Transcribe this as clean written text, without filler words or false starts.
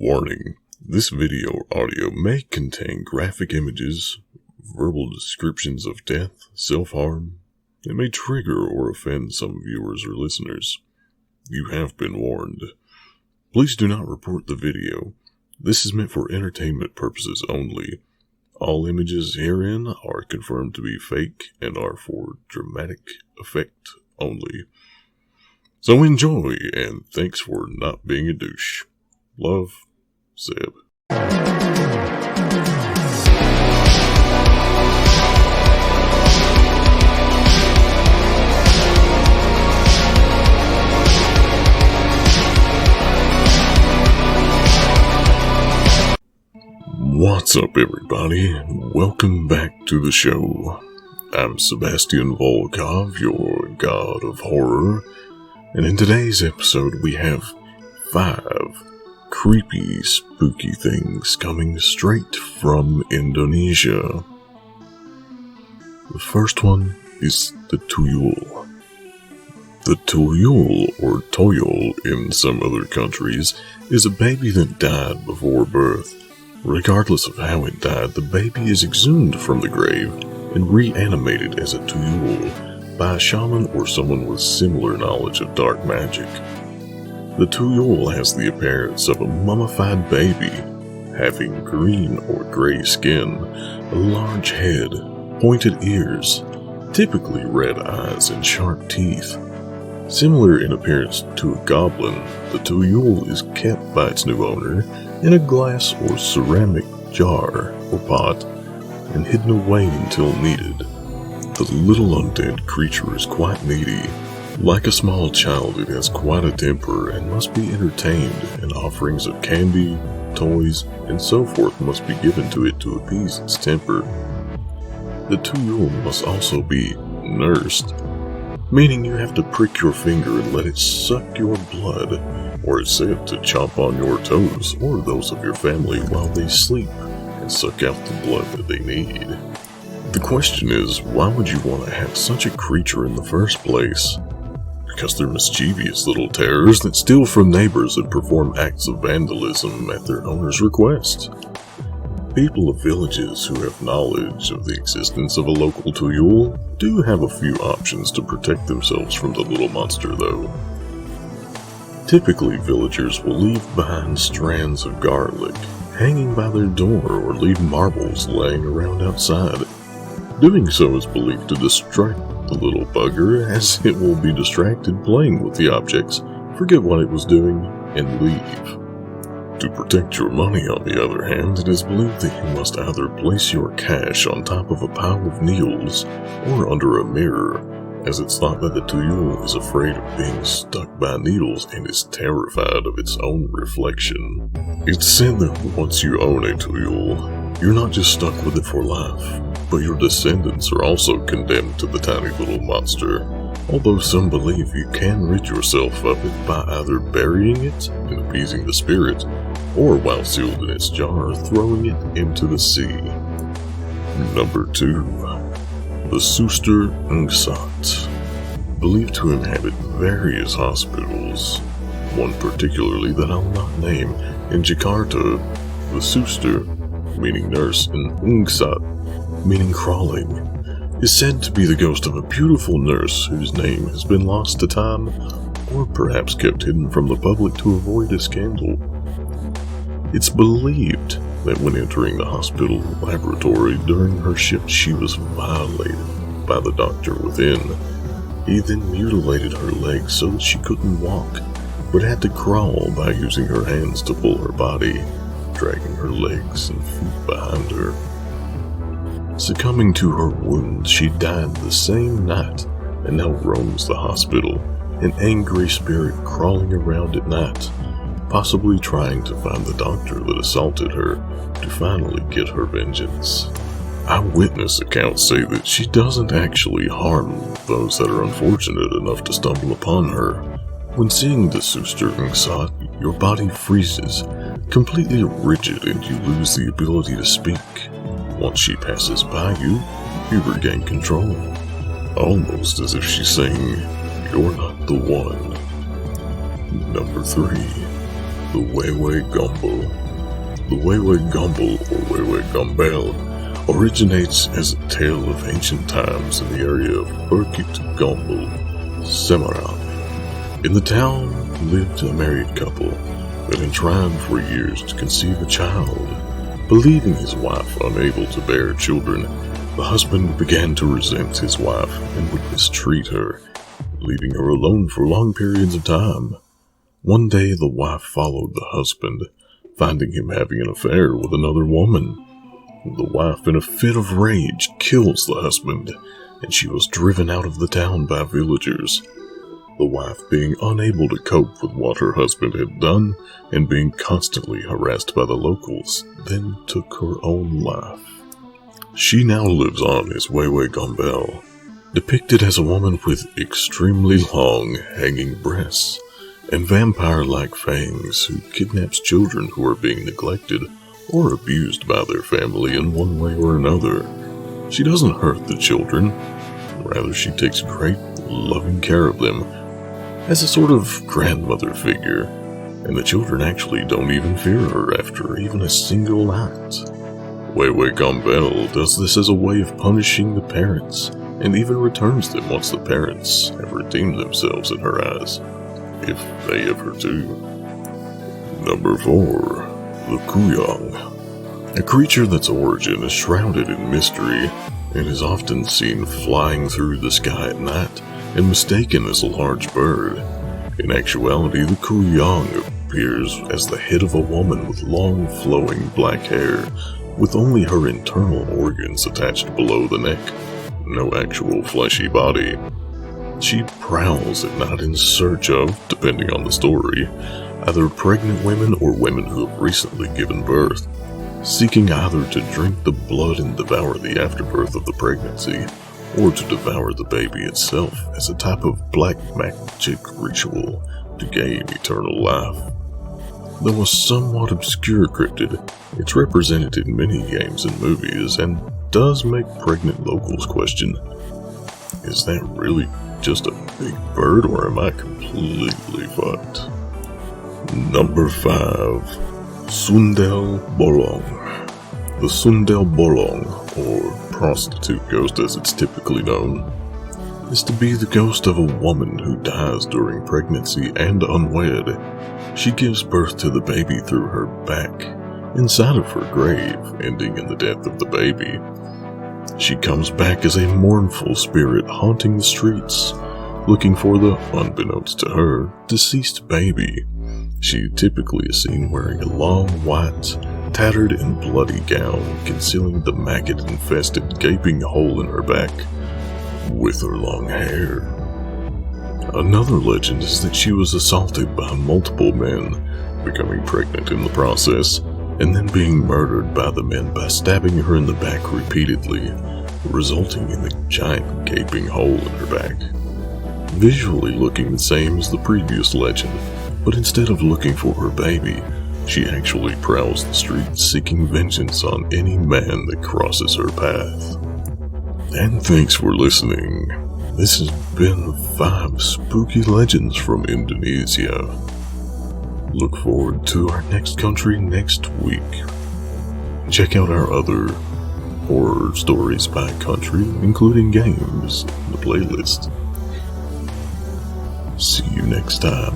Warning, this video audio may contain graphic images, verbal descriptions of death, self-harm. It may trigger or offend some viewers or listeners. You have been warned. Please do not report the video. This is meant for entertainment purposes only. All images herein are confirmed to be fake and are for dramatic effect only. So enjoy, and thanks for not being a douche. Love, Seb. What's up, everybody? Welcome back to the show. I'm Sebastian Volkov, your god of horror, and in today's episode we have 5 creepy, spooky things coming straight from Indonesia. The first one is the tuyul. The tuyul, or toyol in some other countries, is a baby that died before birth. Regardless of how it died, the baby is exhumed from the grave and reanimated as a tuyul by a shaman or someone with similar knowledge of dark magic. The tuyul has the appearance of a mummified baby, having green or gray skin, a large head, pointed ears, typically red eyes and sharp teeth. Similar in appearance to a goblin, the tuyul is kept by its new owner in a glass or ceramic jar or pot and hidden away until needed. The little undead creature is quite needy. Like a small child, it has quite a temper and must be entertained, and offerings of candy, toys, and so forth must be given to it to appease its temper. The tuyul must also be nursed, meaning you have to prick your finger and let it suck your blood, or it's said to chomp on your toes or those of your family while they sleep and suck out the blood that they need. The question is, why would you want to have such a creature in the first place? Because they're mischievous little terrors that steal from neighbors and perform acts of vandalism at their owner's request. People of villages who have knowledge of the existence of a local tuyul do have a few options to protect themselves from the little monster, though. Typically, villagers will leave behind strands of garlic hanging by their door or leave marbles laying around outside. Doing so is believed to distract the little bugger, as it will be distracted playing with the objects, forget what it was doing, and leave. To protect your money, on the other hand, it is believed that you must either place your cash on top of a pile of needles or under a mirror, as it's thought that the tuyul is afraid of being stuck by needles and is terrified of its own reflection. It's said that once you own a tuyul, you're not just stuck with it for life, but your descendants are also condemned to the tiny little monster, although some believe you can rid yourself of it by either burying it and appeasing the spirit, or while sealed in its jar, throwing it into the sea. Number 2. The Suster Ngsat, believed to inhabit various hospitals, one particularly that I'll not name. In Jakarta, the Suster, meaning nurse, and Ngsat, meaning crawling, is said to be the ghost of a beautiful nurse whose name has been lost to time, or perhaps kept hidden from the public to avoid a scandal. It's believed that when entering the hospital laboratory during her shift, she was violated by the doctor within. He then mutilated her legs so that she couldn't walk, but had to crawl by using her hands to pull her body, dragging her legs and feet behind her. Succumbing to her wounds, she died the same night and now roams the hospital, an angry spirit crawling around at night, possibly trying to find the doctor that assaulted her to finally get her vengeance. Eyewitness accounts say that she doesn't actually harm those that are unfortunate enough to stumble upon her. When seeing the Suster Ngsat, your body freezes, completely rigid, and you lose the ability to speak. Once she passes by you, you regain control, almost as if she's saying, "You're not the one." Number 3. The Wewe Gumbo. The Wewe Gumbo, or Wewe Gumbel, originates as a tale of ancient times in the area of Bukit Gumbo, Semarang. In the town lived a married couple that had tried for years to conceive a child. Believing his wife unable to bear children, the husband began to resent his wife and would mistreat her, leaving her alone for long periods of time. One day the wife followed the husband, finding him having an affair with another woman. The wife, in a fit of rage, kills the husband, and she was driven out of the town by villagers. The wife, being unable to cope with what her husband had done and being constantly harassed by the locals, then took her own life. She now lives on as Wewe Gumbel, depicted as a woman with extremely long, hanging breasts and vampire-like fangs who kidnaps children who are being neglected or abused by their family in one way or another. She doesn't hurt the children, rather she takes great, loving care of them as a sort of grandmother figure, and the children actually don't even fear her after even a single night. Wewe Gumbel does this as a way of punishing the parents, and even returns them once the parents have redeemed themselves in her eyes, if they ever do. Number 4. The Kuyang. A creature that's origin is shrouded in mystery, and is often seen flying through the sky at night, and mistaken as a large bird. In actuality, the Kuyang appears as the head of a woman with long flowing black hair, with only her internal organs attached below the neck, no actual fleshy body. She prowls at night in search of, depending on the story, either pregnant women or women who have recently given birth, seeking either to drink the blood and devour the afterbirth of the pregnancy, or to devour the baby itself as a type of black magic ritual to gain eternal life. Though a somewhat obscure cryptid, it's represented in many games and movies, and does make pregnant locals question, is that really just a big bird, or am I completely fucked? Number 5. Sundel Bolong. The Sundel Bolong, or prostitute ghost as it's typically known, is to be the ghost of a woman who dies during pregnancy and unwed. She gives birth to the baby through her back, inside of her grave, ending in the death of the baby. She comes back as a mournful spirit haunting the streets, looking for the, unbeknownst to her, deceased baby. She typically is seen wearing a long, white, tattered and bloody gown, concealing the maggot-infested gaping hole in her back, with her long hair. Another legend is that she was assaulted by multiple men, becoming pregnant in the process, and then being murdered by the men by stabbing her in the back repeatedly, resulting in the giant gaping hole in her back. Visually looking the same as the previous legend, but instead of looking for her baby, she actually prowls the streets seeking vengeance on any man that crosses her path. And thanks for listening. This has been 5 spooky legends from Indonesia. Look forward to our next country next week. Check out our other horror stories by country, including games, in the playlist. See you next time.